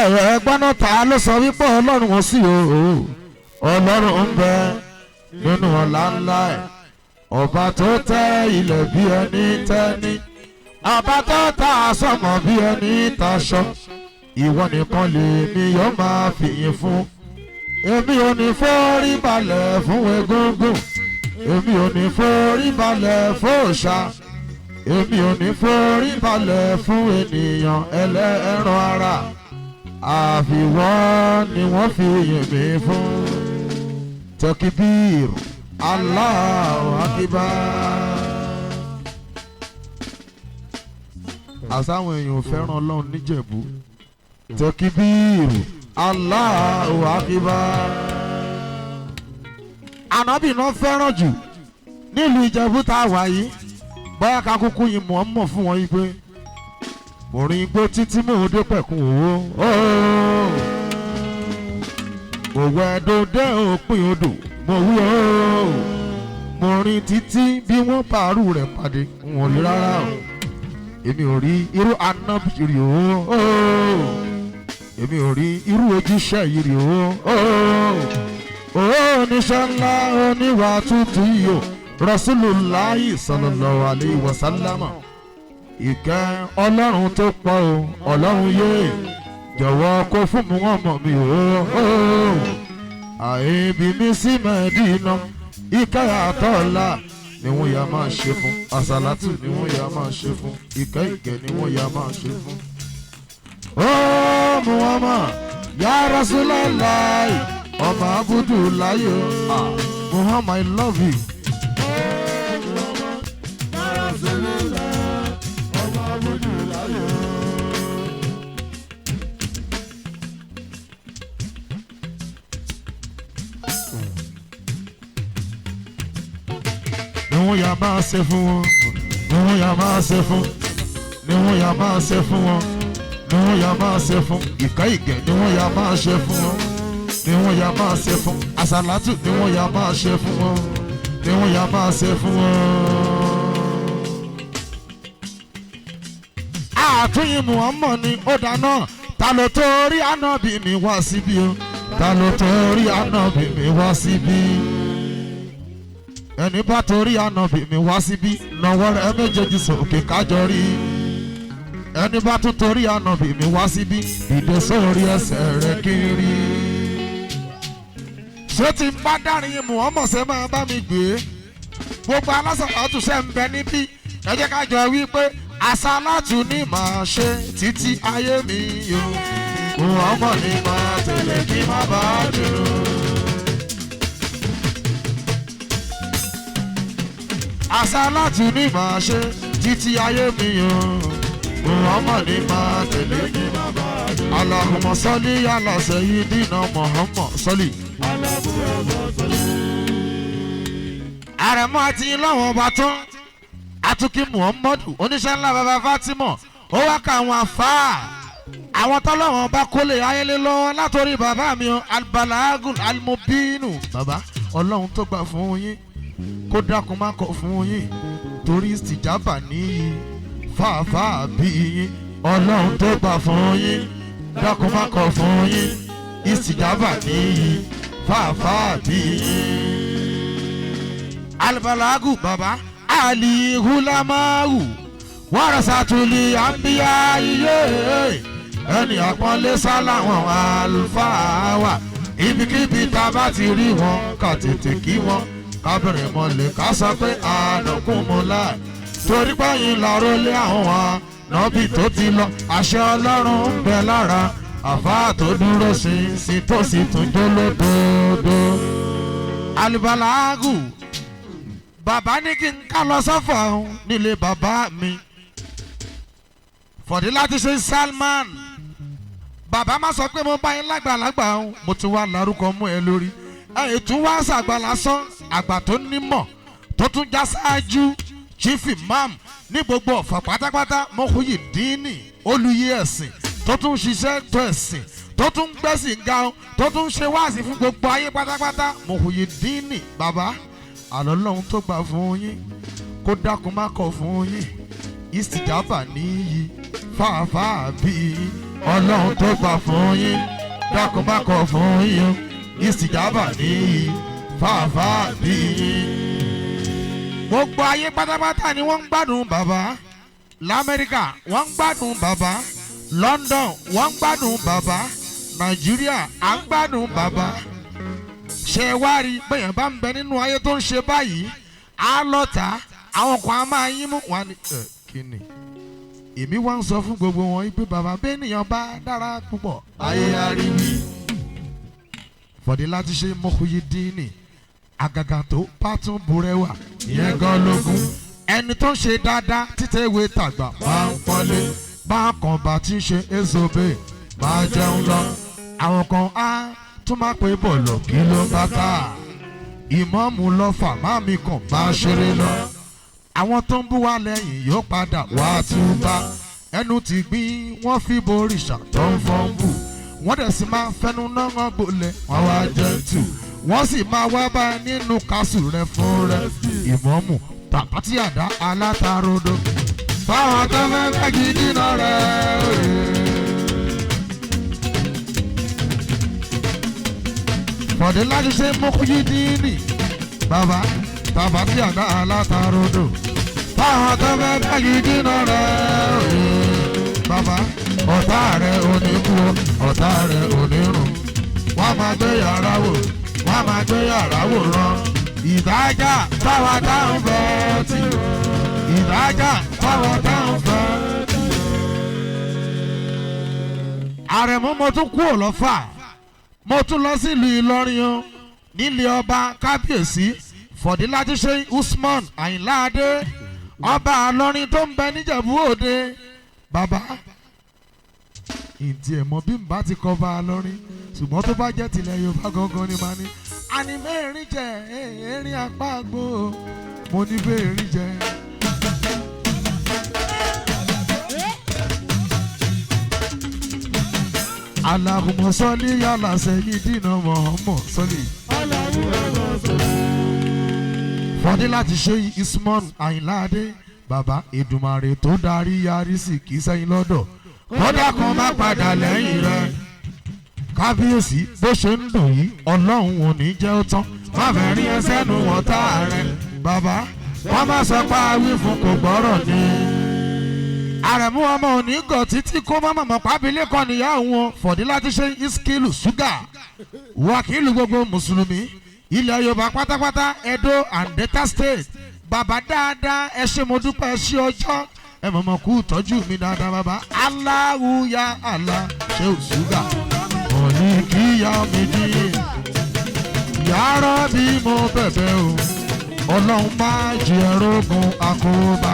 ẹ̀rọ ẹgbọ́n náà ta ló sọ wípé ọlọ́run ò sí o ọlọ́run ń bẹ nínú ọlá ńlá ẹ̀ ọba tó tẹ́ ilẹ̀ bí ẹni tẹ́ni ọba tó ta sọ́mọ bí ẹni taṣọ ìwọ nìkan lèmi yóò máa fìyìn fún èmi ò ní forí balẹ̀ fún egúngún èmi ò ní forí balẹ̀ fún òòṣà èmi ò ní forí balẹ̀ fún ènìyàn ẹlẹ́ran ara àfiwọ́ ni wọ́n fi yìn mí fún tẹkibíir Allahu Akbar. àsáwọn èèyàn ò fẹ́ràn ọlọ́run níjẹ̀bú tẹkibíir Allahu Akbar. ànábì náà fẹ́ràn jù nílùú ìjẹ̀bú tá a wà yìí báyà ká kúkú yìí mọ̀ fún wọn yìí pé mo rin igbó títí mò ń dé pẹ̀kun òwò mo wẹ dòdè òpin odò mo wí mo rin títí bí wọ́n pààrù rẹ̀ pàdé wọn lè rárá o èmi ò rí irú ànábì rí o èmi ò rí irú ojúṣe yìí rí o oníṣẹ́ ńlá oníwà tútù yìí o Rasulullahi sallallahu alayhi wa sallam ìkẹ́ ọlọ́run tó pọ̀ o ọlọ́run yé jọ̀wọ́ kó fún mi wọ́n mọ̀ mi o àìbí mi sí Mẹ́dínà ìkẹ́ àtọ́lá ni wọ́n yà máa ṣe fún àsàlátù ni wọ́n yà máa ṣe fún ìkẹ́ ìkẹ́ ni wọ́n yà máa ṣe fún. ó Muhammad ya Rasulallah ọmọ Abdullahi o Muhammad I love you. Ni wọ́n yà máa ṣe fún wọn ni wọ́n yà máa ṣe fún ni wọ́n yà máa ṣe fún wọn ni wọ́n yà máa ṣe fún ìkẹ́ ìgẹ̀ ni wọ́n yà máa ṣe fún wọn ni wọ́n yà máa ṣe fún àsàlátù ni wọ́n yà máa ṣe fún wọn ni wọ́n yà máa ṣe fún wọn. àtúnyìn Muhammad ni ó dáná ta ló torí ànábì mi wá síbí o ta ló torí ànábì mi wá síbí ẹni bá torí ànábì mi wá síbí náwó rẹ̀ méjèèjì sókè kájọ rí ẹni bá tún torí ànábì mi wá síbí dìde sórí ẹsẹ̀ rẹ̀ kiri. ṣé tí n bá dárin Muhammad ṣe máa bá mi gbé gbogbo alásàlátù ṣe ń bẹ níbí ẹ jẹ́ ká jọ wí pé àsàlátù ni màá ṣe títí ayé mi yó Muhammad ni màá tẹ̀lé kí má bàa dúró. àsàlátù ni màá ṣe títí ayé mi yó Muhammad ni màá tẹ̀lé kí má bàa dúró. Allahumma salli ala sayyidina Muhammad salli. àrẹ̀mọ àti ìlọ́wọ̀n ọba tán àtúnkì Muhammadu oníṣẹ́ ńlá bàbá Fatima ó wá ka àwọn àfáà àwọn tọ́lọ́wọ̀n bá kólé ayélé lọ́wọ́ látòrí bàbá mi albalagul almubinu bàbá ọlọ́run tó gbà fún yín kó dákun má kọ̀ fún yín torí ìsìjàbà níyì fàáfàá bí yín ọlọ́run tó gbà fún yín dákun má kọ̀ fún yín ìsìjàbà níyì fàáfàá bí yín. Albalagu bàbá alihulamahu warasatuli ambiya iye ẹni àpọ́nlé sáláwọn àlùfáà wa ibikíbi tá a bá ti rí wọn ká tètè kí wọn ká bẹ̀rẹ̀ mọ́lẹ̀ ká sọ pé àdókùnmọ́lá torí báyìí lọ́rọ́ lé àwọn wa nọ́bì tó ti lọ àṣẹ ọlọ́run ń bẹ lára àfáà tó dúró sí tó sì tún jó lódodo. Alibalagu bàbá ní kí n ká lọ sọ́fà nílé bàbá mi fọ̀dí láti ṣe Salman bàbá má sọ pé mo bá yín lágbàlagbà mo ti wá lárúkọ mú ẹ lórí ètò wá ṣàgbà lásán àgbà tó nímọ̀ tó tún já ṣáájú chief imam ní gbogbo Ọ̀fà pátápátá Muyideen olùyẹ ẹ̀sìn tó tún ṣiṣẹ́ tó ẹ̀sìn tó tún gbẹ̀sìn ga tó tún ṣe wáàsí fún gbogbo ayé pátápátá Muyideen bàbá àlọ́ lọ́hún tó gbà fún yín kó dákun má kọ̀ fún yín ìsìjàbà níyì fàáfàá bí ọlọ́run tó gbà fún yín dákun má kọ̀ fún yín ìsìjábà ní fàáfàá bí yín. gbogbo ayé pátápátá ni wọ́n ń gbádùn bàbá lamẹ́ríkà wọ́n ń gbádùn bàbá London wọ́n ń gbádùn bàbá Nàìjíríà à ń gbádùn bàbá. ṣé wá rí bẹ́yẹn bá ń bẹ nínú ayé tó ń ṣe báyìí á lọ́ta àwọn kan á máa yín mú wọn ni kíni. èmi wá ń sọ fún gbogbo wọn pé bàbá bẹ́ẹ̀nìyàn bá dára púpọ̀ ayé àríwí. Fọ̀dílà ti ṣe Muyideen àgàgà tó bá tún burẹ́wà ìyẹn gan lógún. ẹni tó ń ṣe dáadáa títẹ̀ ìwé tàgbà máa ń pọ́nlé bákan bá ti ṣe ezobe máa jẹun lọ. àwọn kan á tún máa pé bọ̀lọ̀ kí ló bá ká ìmọ̀ọ́mù lọ́fà má mi kàn bá ṣeré lọ. àwọn tó ń bú wa lẹ́yìn yóò padà wá túbá. ẹnu ti gbín wọ́n fi borìṣà tó ń fọ́n bù. wọ́n dẹ̀ sì máa fẹnu náà gbolẹ̀ wọ́n wá jẹ́ tù. wọ́n sì máa wá bá nínú kásù rẹ̀ fún rẹ̀. ìmọ̀ọ́mù tàbátì àdá alátarodo. fáwọn tó fẹ́ fẹ́ gidi náà rẹ̀. Fọ̀dílà ti ṣe Muyideen bàbá tàbátì àdá alátarodo. fáwọn tó fẹ́ fẹ́ gidi náà rẹ̀. bàbá ọ̀tá rẹ̀ ò ní kú ọ̀tá rẹ̀ ò ní rùn. wọ́n máa gbé yàrá wò wọ́n máa gbé yàrá wò rán. ìdájà táwa táwọn fẹ́ tì. ìdájà táwa táwọn fẹ́ tì. Àrẹ̀mú mo tún kú òlọ́fà mo tún lọ sílùú Ìlọrin o nílé ọba kábíyèsí Fọ̀dílà ti ṣe Usman Àyìnlá Adé ọba Ìlọrin tó ń bẹ níjẹ̀bú Òde. bàbá ìdí ẹ̀ mọ̀ bí n bá ti kọ́ bá a lọ́rin ṣùgbọ́n tó bá jẹ́ tilẹ̀ Yorùbá gangan ni màá ní. àní mẹ́rin jẹ erin apá àgbo mo ní mẹ́rin jẹ. Allahumma salli ala sayyidina Muhammad salli. Fọ̀dílà ti ṣe Usman Àyìnlá Adé bàbá Èdùmàrè tó darí yarí sí kì í sẹ́yìn lọ́dọ̀ kódà kan má padà lẹ́yìn rẹ̀. kábíyèsí bó ṣe ń dùn yìí ọlọ́run ò ní jẹ́ ó tán má fẹ́ rí ẹsẹ̀ nu wọ́n tá rẹ̀. bàbá wọ́n má sọ pé awí fún kò gbọ́rọ̀ ni. Àrẹ̀mú ọmọ òní gọ̀ títí kó má mọ̀mọ́ pábílẹ̀ kan níyà wọn. Fọ̀dílà ti ṣe Iskilu Ṣúgà wákìlù gbogbo mùsùlùmí ilẹ̀ Yorùbá pátápátá Edo and Delta State. bàbá dáadáa ẹ ṣé mo dúpẹ́ ẹ ṣé ọjọ́ ẹ mọ̀mọ́ kú tọ́jú mi dáadáa bàbá. Allahu ya Allah ṣé ò Ṣúgà òní kíyà mi dín. yàrá bí mo bẹ̀bẹ̀ o ọlọ́run má jẹ́ rógun àkóbá.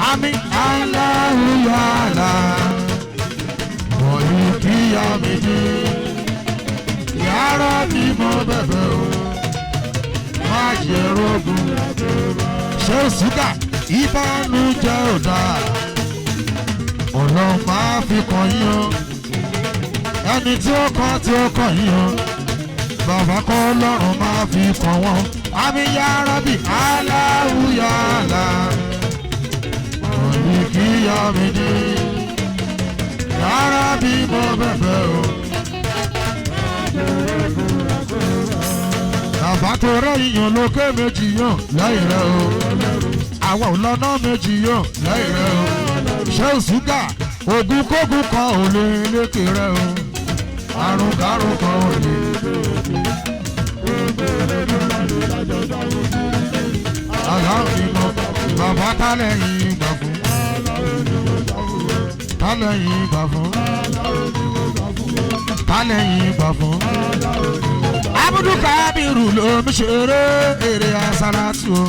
àmín Allahu ya Allah òní kíyà mi dín. yàrá bí mo bẹ̀bẹ̀ o má jẹ́ rógun àkóbá. ṣé ò Ṣúgà ìbànújẹ́ ò dáa ọlọ́run máa fi kàn yín o. ẹni tí ó kàn yín o bàbá kọ́ ọlọ́run máa fi kàn wọ́n. àmín ya Rabbi Allahu ya Allah òní kíyà mi ní. ya Rabbi mo bẹ̀bẹ̀ o. bàbá tó rẹ̀ yíyan lókè méjì yàn lẹ́yìn rẹ̀ o. àwọn òlọ́nà méjì yàn lẹ́yìn rẹ̀ o. ṣé ò Ṣúgà ogun kógun kan ò lè lékè rẹ̀ o. àrùn kárùn kan ò lè lékè rẹ̀ o. aláàbìmọ̀ bàbá tálẹ̀yìn gbà fún. tálẹ̀yìn gbà fún. tálẹ̀yìn gbà fún. Abudu Kabiru ló ń ṣeré eré asálàtù o.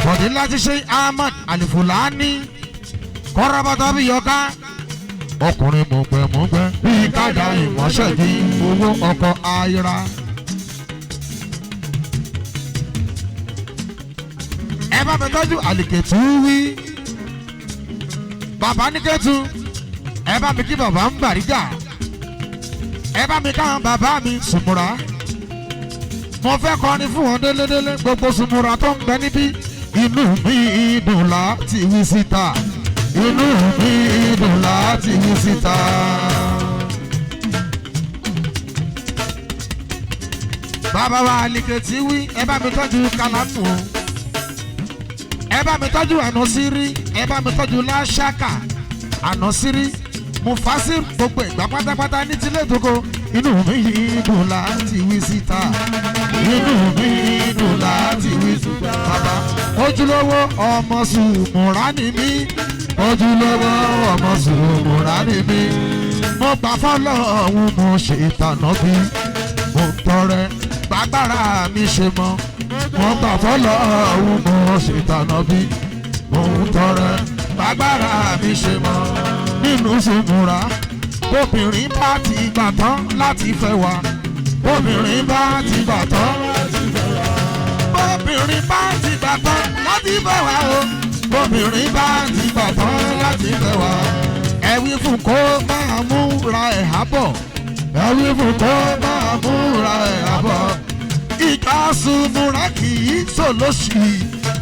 Fọ̀dílà ti ṣe Ahmad Alifulani kọ́rọ́bọ́tọ́ bí yọká. ọkùnrin mọ̀gbẹ́mọ̀gbẹ́ bíi kájà ìmọ̀ṣẹ́ bí owó ọkọ̀ ayira. ẹ bá mi tọ́jú àlìkètù wí bàbá ní kẹ́tù ẹ bá mi kí bàbá ń Bàrígà ẹ bá mi káwọn bàbá mi Sùmùrà mo fẹ́ kọrin fún wọn délédélé gbogbo Sùmùrà tó ń bẹ níbí inú mi dùn láti wí síta inú mi dùn láti wí síta. bàbá wa Àlìkètì wí ẹ bá mi tọ́jú Kálámù o ẹ bá mi tọ́jú Ànàsírí ẹ bá mi tọ́jú Láṣákà Ànàsírí Mufasir gbogbo ìgbà pátápátá ní tilé ìdókò inú mi dùn láti wí síta inú mi dùn láti wí síta. bàbá ojúlówó ọmọ Sùmùrà ni mí ojúlówó ọmọ Sùmùrà ni mí mo gbà fọ́lọ́run mo ṣe ìtànà bí mo ń tọrẹ gbàgbára mi ṣe mọ́ mo gbà fọ́lọ́run mo ṣe ìtànà bí mo ń tọrẹ gbàgbára mi ṣe mọ́ nínú Sùmùrà obìnrin bá ti gbà tán láti fẹ́ wa obìnrin bá ti gbà tán láti fẹ́ wa obìnrin bá ti gbà tán láti fẹ́ wa o obìnrin bá ti gbà tán láti fẹ́ wa ẹ wí fún kó máa múra ẹ̀ hábọ̀ ẹ wí fún kó máa múra ẹ̀ hábọ̀ ìjà Sùmùrà kì í sòlóṣì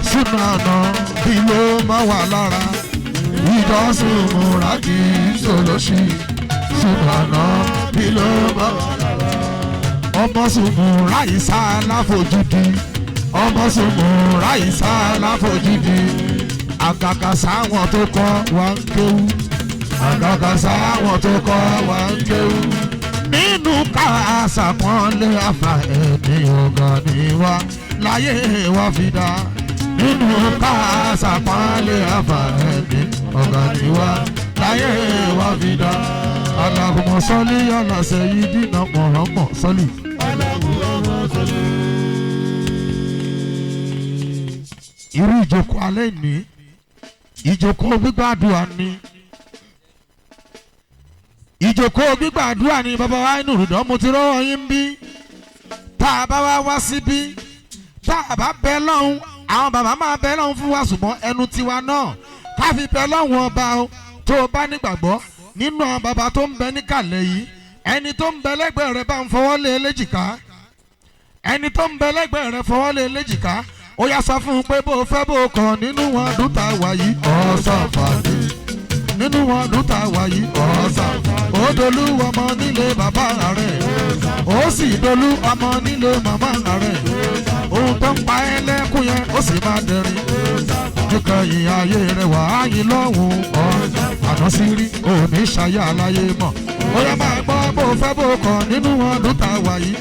sínú àná bí ló máa wà lára ìjà Sùmùrà kì í sòlóṣì sínú àná bí ló máa wà lára ọmọ Sùmùrà ìsá láfojúdi ọmọ Sùmùrà ìsá láfojúdi àgàgà sáwọn tó kọ́ wa ń kéwú àgàgà sáwọn tó kọ́ wa ń kéwú nínú káàsà pọ́nlé àfà ẹni ọ̀gá ni wá láyé wa fi dá nínú káàsà pọ́nlé àfà ẹni ọ̀gá ni wá láyé wa fi dá. Allahumma salli ala sayyidina Muhammad salli. Allahumma salli. irú ìjókòó alẹ́ ní ìjókòó gbígbàdúrà ni ìjókòó gbígbàdúrà ni bàbá wa inú rìndọ́ mo ti rọ́wọ́ yín bí tá a bá wá síbí tá a bá bẹ lọ́hùn àwọn bàbá máa bẹ lọ́hùn fún wa ṣùgbọ́n ẹnu tiwa náà ká fi bẹ lọ́hùn ọba o tó o bá nígbàgbọ́ nínú àwọn bàbá tó ń bẹ níkàlẹ̀ yìí ẹni tó ń bẹ lẹ́gbẹ̀ẹ́ rẹ bá ń fọwọ́ lé léjìká ẹni tó ń bẹ lẹ́gbẹ̀ẹ́ rẹ fọwọ́ lé léjìká ó yá sọ fún un pé bó o fẹ́ bó o kàn nínú wọn ọdún tá a wà yìí ọ̀sán fàdé nínú wọn ọdún tá a wà yìí ọ̀sán ó dolú ọmọ nílé bàbá rẹ̀ ó sì dolú ọmọ nílé màmá rẹ̀ ohun tó ń pa ẹ́ lẹ́kún yẹn ó sì máa dẹ̀rín níkẹyìn ayé rẹ̀ wà á yín lọ́hùn Ànàsírí òní ṣayé aláyé mọ̀ ó yá máa gbọ́ bó o fẹ́ bó o kàn nínú wọn ọdún tá a wà yìí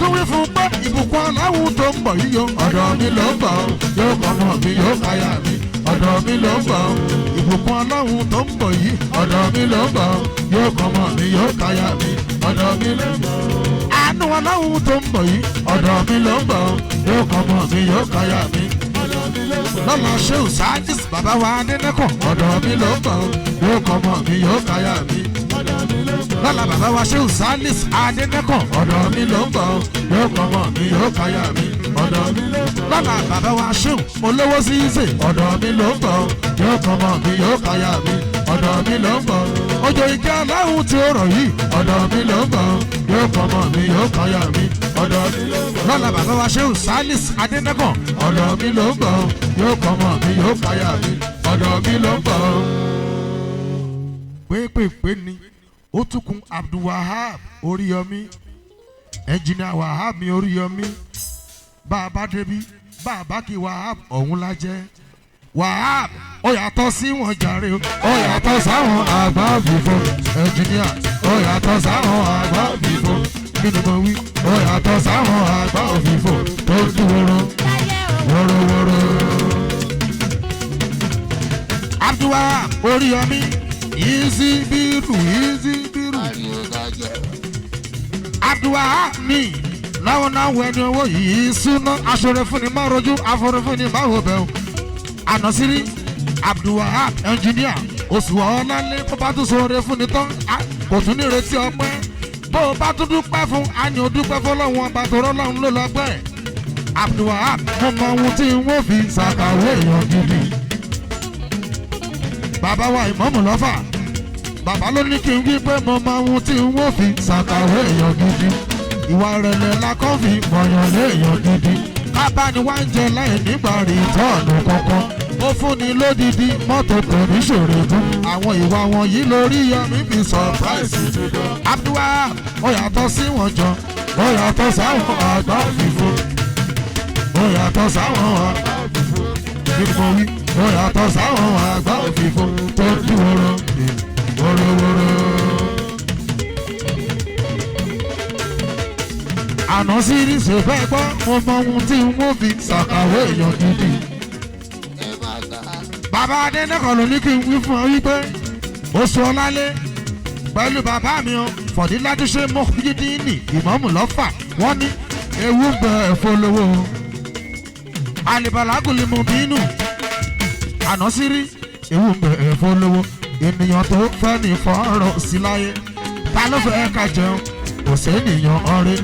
tó wí fún pé ìbùkún aláwọ̀ tó ń bọ̀ yíyọ ọ̀dọ̀ mi ló ń bọ̀ yóò kọ́ ọmọ mi yóò káyà mi ọ̀dọ̀ mi ló ń bọ̀ ìbùkún aláwọ̀ tó ń bọ̀ yìí ọ̀dọ̀ mi ló ń bọ̀ yóò kọ́ ọmọ mi yóò káyà mi ọ̀dọ̀ mi ló ń bọ̀ àánú aláwọ̀ tó ń bọ̀ yìí ọ̀dọ̀ mi ló ń bọ̀ yóò kọ́ ọmọ mi yóò káyà mi lọ́la Shehu Sadis bàbá wa Adénẹ́kọ̀ ọ̀dọ̀ mi ló ń bọ̀ yóò kọ́ ọmọ mi yóò káyà mi lọ́la bàbá wa Shehu Sadis Adénẹ́kọ̀ ọ̀dọ̀ mi ló ń bọ̀ yóò kọ́ ọmọ mi yóò káyà mi ọ̀dọ̀ mi ló ń bọ̀ lọ́la bàbá wa Shehu olówó sísè ọ̀dọ̀ mi ló ń bọ̀ yóò kọ́ ọmọ mi yóò káyà mi ọ̀dọ̀ mi ló ń bọ̀ òjò ìjẹ́ aláhùn tí ó rọ̀ yìí ọ̀dọ̀ mi ló ń bọ̀ yóò kọ́ ọmọ mi yóò káyà mi ọ̀dọ̀ mi ló ń bọ̀ lọ́la bàbá wa Shehu Sadis Adénẹ́kọ̀ ọ̀dọ̀ mi ló ń bọ̀ yóò kọ́ ọmọ mi yóò káyà mi ọ̀dọ̀ mi ló ń bọ̀. pépèpé ni ó tún kun Abdulwahab Oríyọmí ẹnjìnìà Wahab mi Oríyọmí bá a bá débi bá a bá kí Wahab ọ̀hún la jẹ́ Wahab ó yàtọ̀ sí wọn jàre ó yàtọ̀ sáwọn àgbà fìfò ẹnjìnìà ó yàtọ̀ sáwọn àgbà fìfò kí ni mo wí ó yàtọ̀ sáwọn àgbà fìfò tó ń dúró wórówóró. Abdulwahab Oríyọmí easy biru Abdulwahab mi láwọn náà wọ ẹni owó yìí súná aṣọrẹ fún ni máa rojú afọrẹ fún ni máa wò bẹ́ẹ̀ o Ànàsírí Abdulwahab ẹnjìníà oṣù ọ̀ọ́lálẹ́ bó bá tún sọ̀rọ̀ fún ni tán kò tún ní retí ọpẹ́ bó o bá tún dúpẹ́ fún àní o dúpẹ́ fọlọ́wọ́n ọba tó rọ́lọ́run ló lọ pẹ́ Abdulwahab mo mọ ohun tí wọ́n fi ṣàkàwé èèyàn gidi bàbá wa ìmọ̀mù lọ́fà bàbá ló ní kí n wí pé mo máa ń tí n ó fi ṣàkàwé èèyàn gidi ìwà ìrẹ̀lẹ̀ la kọ́ fi mọ̀yàn léèyàn gidi kábàániwá ń jẹ láì nígbà rí tọ́ọ̀nù kankan ó fúnni lódìdí mọ́tò kò ní ṣòro fún àwọn ìwà wọn yìí lórí yọmí fi surprise Abdulwahab ó yàtọ̀ sí wọn jọ ó yàtọ̀ sáwọn àgbà òfìfo ó yàtọ̀ sáwọn àgbà òfìfo fífo wí ó yàtọ̀ sáwọn àgbà òfìfo tó dúró wórówóró. àná síríṣẹ́ fẹ́ gbọ́ mo mọ ohun tí wọ́n fi ṣàkàwé èèyàn gidi. bàbá adẹ́nẹ́kọ̀ ló ní kí n wí fún ọ wípé oṣù ọlálé pẹ̀lú bàbá mi o Fọ̀díládúṣe Mọ́kídíìnì ìmọ̀mù lọ́fà wọ́n ní ewu ń bẹ ẹ̀fọ́ lówó alìbàlágùn mú bínú àná sírí ewu ń bẹ ẹ̀fọ́ lówó ènìyàn tó fẹ́ ní fọ́ọ̀rọ̀ sí láyé ta ló fẹ́ ká jẹun kò sẹ́nìyàn ọ̀rẹ́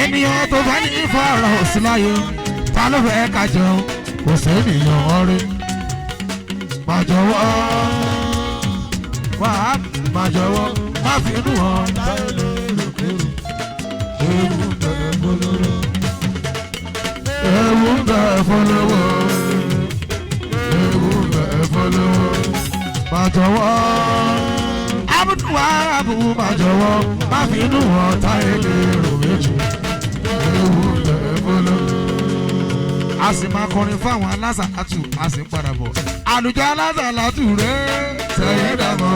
ènìyàn tó fẹ́ ní fọ́ọ̀rọ̀ sí láyé ta ló fẹ́ ká jẹun kò sẹ́nìyàn ọ̀rẹ́ má jọ̀wọ́ wá má jọ̀wọ́ má fi inú hàn ewu ń bẹ ẹ̀fọ́ lówó ewu ń bẹ ẹ̀fọ́ lówó ewu ń bẹ ẹ̀fọ́ lówó má jọ̀wọ́ Abdulwahab má jọ̀wọ́ má fi inú hàn táyé lè rò méjì ewu ń bẹ ẹ̀fọ́ lówó. a sì máa kọrin fáwọn alásàlátù a sì ń padà bọ̀ àlùjọ alásàlátù rẹ̀ sẹ́yìn dàmọ́.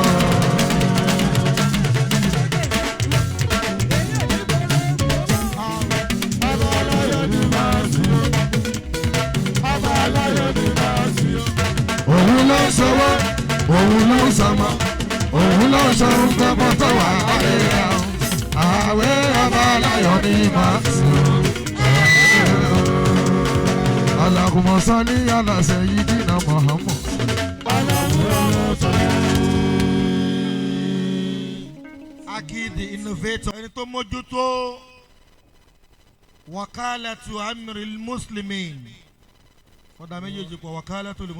òun ló ń sọwọ́ òun ló ń sọmọ òun ló ń sọ̀rọ̀ gbọ́mọ tó wà láyé àwẹ̀ abalayọ̀ ní màá sùn. Allahumma salli ala sayyidina Muhammad. Akid the innovator ẹni tó mójútó wakalatu amril muslimin. Fọ́dà méjèèjì pọ̀ wakalatu.